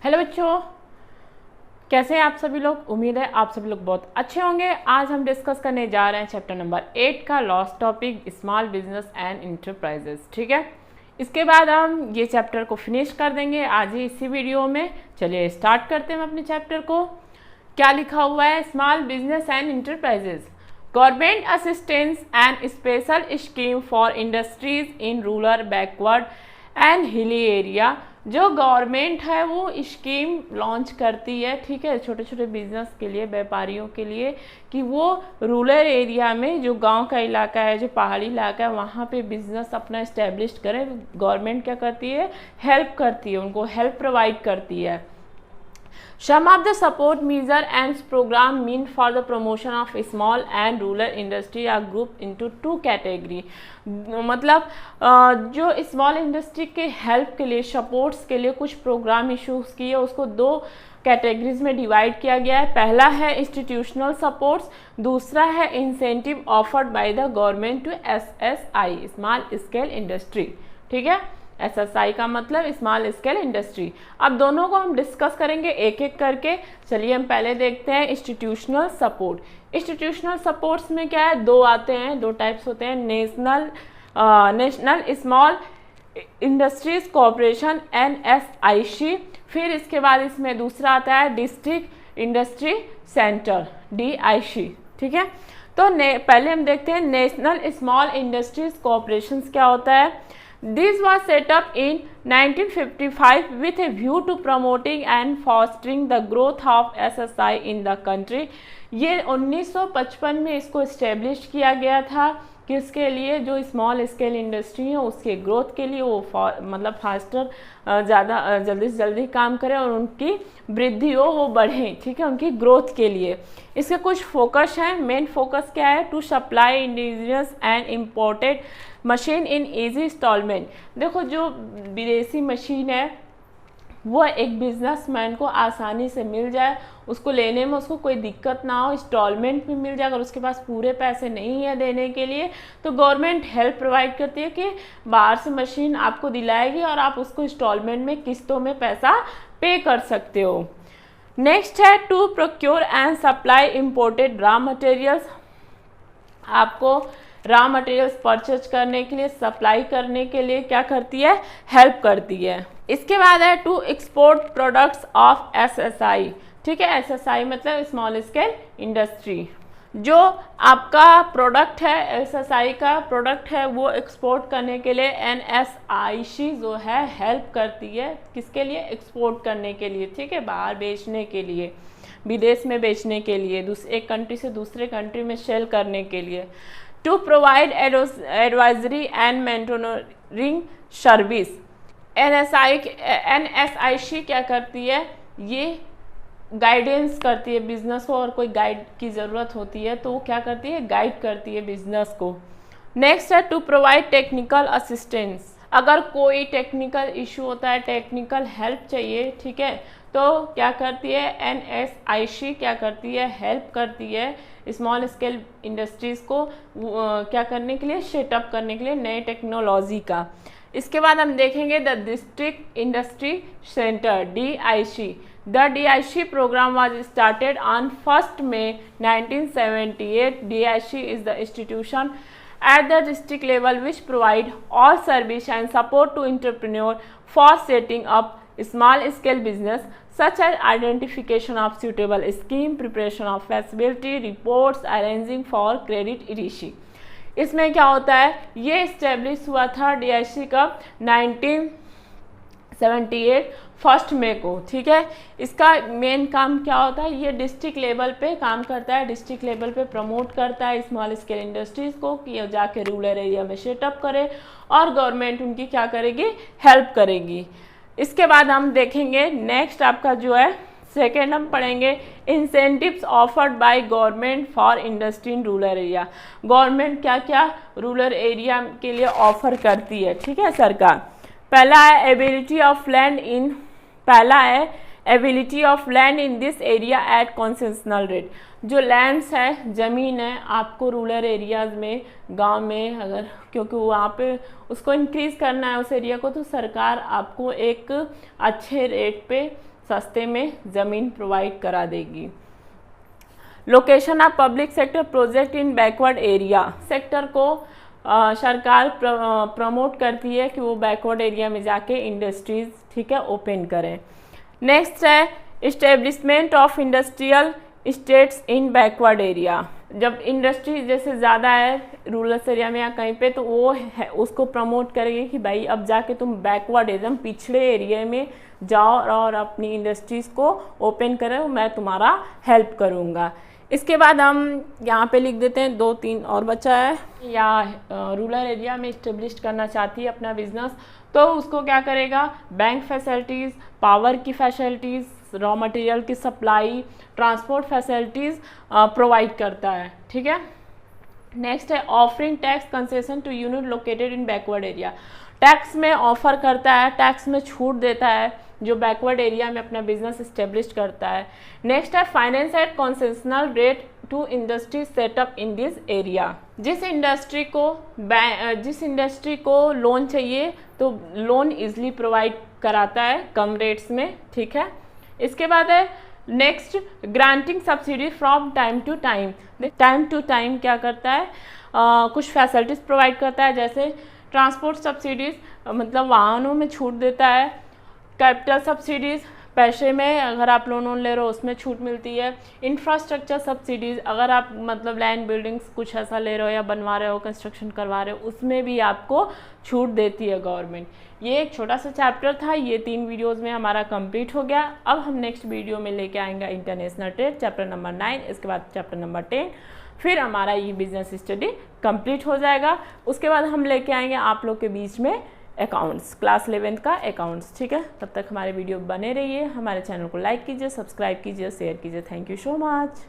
Hello बच्चों, कैसे हैं आप सभी लोग। उम्मीद है आप सभी लोग बहुत अच्छे होंगे। आज हम डिस्कस करने जा रहे हैं चैप्टर नंबर 8 का lost topic small business and enterprises. ठीक है, इसके बाद हम ये चैप्टर को फिनिश कर देंगे आज ही इसी वीडियो में। चलिए स्टार्ट करते हैं अपने चैप्टर को। क्या लिखा हुआ है, small business and enterprises, government assistance and special scheme for industries in rural backward and hilly area. जो गवर्नमेंट है वो स्कीम लॉन्च करती है, ठीक है, छोटे छोटे बिजनेस के लिए, व्यापारियों के लिए, कि वो रूरल एरिया में, जो गांव का इलाका है, जो पहाड़ी इलाका है, वहाँ पे बिजनेस अपना इस्टेब्लिश करें। गवर्नमेंट क्या करती है, हेल्प करती है, उनको हेल्प प्रोवाइड करती है। Some of the support measure and program mean for the promotion of small and rural industry are grouped into two category। मतलब जो स्मॉल इंडस्ट्री के हेल्प के लिए, सपोर्ट्स के लिए कुछ प्रोग्राम इशूज़ किए, उसको दो कैटेगरीज में डिवाइड किया गया है। पहला है इंस्टीट्यूशनल सपोर्ट्स, दूसरा है incentive offered by the government to SSI, small scale industry. ठीक है, SSI का मतलब स्मॉल स्केल इंडस्ट्री। अब दोनों को हम डिस्कस करेंगे एक एक करके। चलिए हम पहले देखते हैं इंस्टीट्यूशनल सपोर्ट। इंस्टीट्यूशनल सपोर्ट्स में क्या है, दो आते हैं, दो टाइप्स होते हैं, national small industries corporation NSIC। फिर इसके बाद इसमें दूसरा आता है डिस्ट्रिक्ट इंडस्ट्री सेंटर DIC। ठीक है, तो पहले हम देखते हैं नेशनल स्मॉल इंडस्ट्रीज कॉरपोरेशन क्या होता है। This was set up in 1955 with a view to promoting and fostering the growth of SSI in the country। ये 1955 में इसको इस्टेब्लिश किया गया था, किसके लिए, जो स्मॉल स्केल इंडस्ट्री है उसके ग्रोथ के लिए, वो मतलब फास्टर ज़्यादा जल्दी से जल्दी काम करें और उनकी वृद्धि हो, वो बढ़े, ठीक है, उनकी ग्रोथ के लिए। इसके कुछ फोकस हैं। मेन फोकस क्या है, to supply indigenous and imported machine in easy instalment. देखो, जो विदेशी मशीन है वो एक बिजनेसमैन को आसानी से मिल जाए, उसको लेने में उसको कोई दिक्कत ना हो, इंस्टॉलमेंट में मिल जाए। अगर उसके पास पूरे पैसे नहीं है देने के लिए तो गवर्नमेंट हेल्प प्रोवाइड करती है कि बाहर से मशीन आपको दिलाएगी और आप उसको इंस्टॉलमेंट में, किस्तों में पैसा पे कर सकते हो। नेक्स्ट है to procure and supply imported raw materials. आपको रॉ मटेरियल्स परचेज करने के लिए, सप्लाई करने के लिए क्या करती है, हेल्प करती है। इसके बाद है to export products of SSI। ठीक है, SSI मतलब स्मॉल स्केल इंडस्ट्री। जो आपका प्रोडक्ट है, SSI का प्रोडक्ट है, वो एक्सपोर्ट करने के लिए NSIC जो है हेल्प करती है। किसके लिए, एक्सपोर्ट करने के लिए, ठीक है, बाहर बेचने के लिए, विदेश में बेचने के लिए, एक कंट्री से दूसरे कंट्री में सेल करने के लिए। To provide advisory and mentoring service. NSIC क्या करती है, ये गाइडेंस करती है बिजनेस को, और कोई गाइड की ज़रूरत होती है तो वो क्या करती है, गाइड करती है बिजनेस को। नेक्स्ट है टू प्रोवाइड टेक्निकल असिस्टेंस। अगर कोई टेक्निकल इशू होता है, टेक्निकल हेल्प चाहिए, ठीक है, तो क्या करती है, NSIC क्या करती है, हेल्प करती है स्मॉल स्केल इंडस्ट्रीज़ को क्या करने के लिए, सेटअप करने के लिए नए टेक्नोलॉजी का। इसके बाद हम देखेंगे the district industry centre DIC। The DIC program was started on 1 May 1978। DIC is the institution at the district level which provide all service and support to entrepreneur for setting up small scale business such as identification of suitable scheme, preparation of feasibility reports, arranging for credit etc। इसमें क्या होता है, ये establish हुआ था DIC का 1978 1 May को। ठीक है, इसका मेन काम क्या होता है, ये डिस्ट्रिक्ट लेवल पे काम करता है, डिस्ट्रिक्ट लेवल पे प्रमोट करता है स्मॉल स्केल इंडस्ट्रीज़ को कि ये जाके रूरल एरिया में सेटअप करे, और गवर्नमेंट उनकी क्या करेगी, हेल्प करेगी। इसके बाद हम देखेंगे नेक्स्ट आपका जो है सेकेंड हम पढ़ेंगे incentives offered by government for industry in rural area. Government क्या क्या रूरल एरिया के लिए ऑफर करती है, ठीक है, सरकार। पहला है ability of land in this area at concessional rate. जो लैंड्स है, ज़मीन है आपको रूरल एरियाज़ में, गांव में, अगर क्योंकि वहाँ पे उसको इंक्रीज़ करना है उस एरिया को, तो सरकार आपको एक अच्छे रेट पे सस्ते में ज़मीन प्रोवाइड करा देगी। Location of public sector project in backward area, sector को सरकार प्रमोट करती है कि वो बैकवर्ड एरिया में जाके इंडस्ट्रीज, ठीक है, ओपन करें। नेक्स्ट है establishment of industrial states in backward area, जब इंडस्ट्री जैसे ज़्यादा है रूरल एरिया में या कहीं पे, तो वो है उसको प्रमोट करेगी कि भाई अब जाके तुम बैकवर्ड एकदम पिछड़े एरिया में जाओ और अपनी इंडस्ट्रीज़ को ओपन करो, मैं तुम्हारा हेल्प करूँगा। इसके बाद हम यहाँ पे लिख देते हैं 2-3 और बचा है, या रूरल एरिया में इस्टेब्लिश करना चाहती है अपना बिजनेस, तो उसको क्या करेगा, बैंक फैसिलिटीज़, पावर की फैसिलिटीज़, रॉ मटेरियल की सप्लाई, ट्रांसपोर्ट फैसिलिटीज़ प्रोवाइड करता है, ठीक है। नेक्स्ट है offering tax concession to unit located in backward area, tax में ऑफर करता है, टैक्स में छूट देता है जो बैकवर्ड एरिया में अपना बिजनेस इस्टेब्लिश करता है। नेक्स्ट है finance at concessional rate to industry setup in this area, जिस इंडस्ट्री को लोन चाहिए तो लोन इजली प्रोवाइड कराता है कम रेट्स में, ठीक है। इसके बाद है next granting subsidy from time to time, time to time क्या करता है, कुछ फैसिलिटीज़ प्रोवाइड करता है, जैसे ट्रांसपोर्ट सब्सिडीज़, मतलब वाहनों में छूट देता है, कैपिटल सब्सिडीज़, पैसे में अगर आप लोन ले रहे हो उसमें छूट मिलती है, इंफ्रास्ट्रक्चर सब्सिडीज़, अगर आप मतलब लैंड बिल्डिंग्स कुछ ऐसा ले रहे हो या बनवा रहे हो, कंस्ट्रक्शन करवा रहे हो, उसमें भी आपको छूट देती है गवर्नमेंट। ये एक छोटा सा चैप्टर था, ये 3 वीडियोस में हमारा कंप्लीट हो गया। अब हम नेक्स्ट वीडियो में लेके आएंगे इंटरनेशनल ट्रेड चैप्टर नंबर 9, इसके बाद चैप्टर नंबर 10, फिर हमारा ये बिजनेस स्टडी कंप्लीट हो जाएगा। उसके बाद हम लेके आएंगे आप लोग के बीच में अकाउंट्स, क्लास 11th का अकाउंट्स, ठीक है। तब तक हमारे वीडियो बने रहिए, हमारे चैनल को लाइक कीजिए, सब्सक्राइब कीजिए, शेयर कीजिए। Thank you so much.